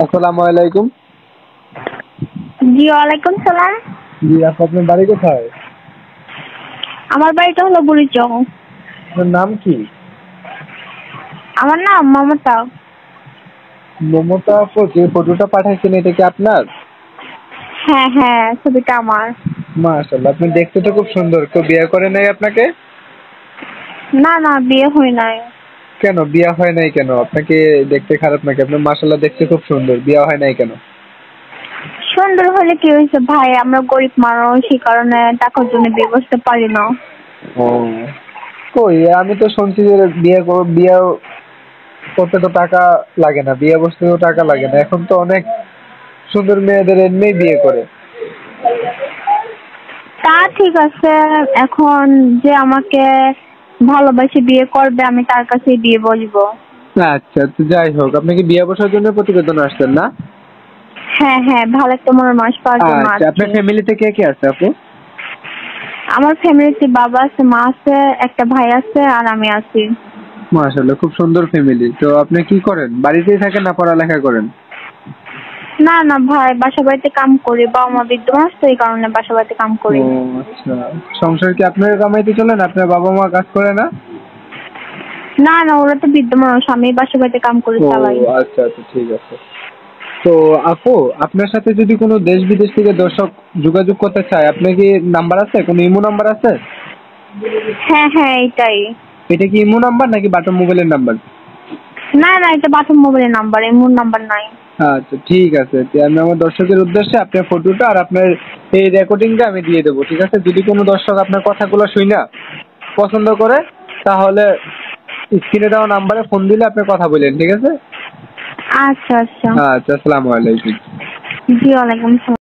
আসসালামু আলাইকুম। জি ওয়ালাইকুম সালাম। জি আপু, আপনার বাড়ি কোথায়? আমার বাড়িটা হলো বুড়িচং। আপনার নাম কি? আমার নাম মমতা। মমতা আপু, যে ফটোটা পাঠাইছেন এটা কি আপনার? হ্যাঁ হ্যাঁ, ছবিটা আমার। মাশাআল্লাহ, আপনি দেখতে তো খুব সুন্দর। কেউ বিয়ে করে নাই আপনাকে? না না, বিয়ে হয় নাই। কেন বিয়ে হয় নাই কেন? আপনাকে দেখতে খারাপ নাকি? আপনি মাশাআল্লাহ দেখতে খুব সুন্দর, বিয়ে হয় নাই কেন? সুন্দর হলে কি হয়েছে ভাই, আমরা গরিব মানুষ, সেই কারণে টাকার জন্য বিয়ে করতে পারি না। ও কই, আমি তো শুনছি যে বিয়ে করতে তো টাকা লাগে না, বিয়ে বসতে তো টাকা লাগে না। এখন তো অনেক সুন্দর মেয়েদের এমনি বিয়ে করে। তা ঠিক আছে, এখন যে আমাকে ভালোবাসে বিয়ে করবে, আমি তার কাছেই বিয়ে বলবো। আচ্ছা, তো যাই হোক, আপনি কি বিয়ে বসার জন্য প্রতিবেদন আসছেন না? হ্যাঁ হ্যাঁ, ভালো একটা মনের মানুষ পাওয়ার জন্য আচ্ছা, আসছি। আপনার ফ্যামিলিতে কে কে আছে আপু? আমার ফ্যামিলিতে বাবা আছে, মা আছে, একটা ভাই আছে, আর আমি আছি। মাশাআল্লাহ, খুব সুন্দর ফ্যামিলি। তো আপনি কি করেন? বাড়িতেই থাকেন না পড়ালেখা করেন? না না ভাই, বাসা বাড়িতে কাম করি, বাবা মা বৃদ্ধ মানুষ তো, এই কারণে বাসা বাড়িতে কাম ও করি। আচ্ছা, সংসার কি আপনার কামাইতে চলেন? আপনার বাবা মা কাজ করে না? না না, ওরা তো বৃদ্ধ মানুষ, আমি বাসা বাড়িতে কাম করে ও চালাই। আচ্ছা আচ্ছা, ঠিক আছে। তো আপু, আপনার সাথে যদি কোনো দেশ বিদেশ থেকে দর্শক যোগাযোগ করতে চায়, আপনার কি নাম্বার আছে? কোনো ইমো নাম্বার আছে? হ্যাঁ হ্যাঁ, এইটাই। এটা কি ইমো নাম্বার নাকি বাটন মোবাইলের নাম্বার? না না, এটা বাথরুম মোবাইলের নাম্বার, এমন নাম্বার নাই। আচ্ছা ঠিক আছে, তো আমি আমার দর্শকের উদ্দেশ্যে আপনার ফটোটা আর আপনার এই রেকর্ডিংটা আমি দিয়ে দেবো, ঠিক আছে? যদি কোনো দর্শক আপনার কথাগুলো শুই না পছন্দ করে, তাহলে স্ক্রিনে দেওয়া নাম্বারে ফোন দিলে আপনি কথা বলেন, ঠিক আছে? আচ্ছা আচ্ছা। আচ্ছা, আসসালামু আলাইকুম। জি ওয়ালাইকুম সালাম।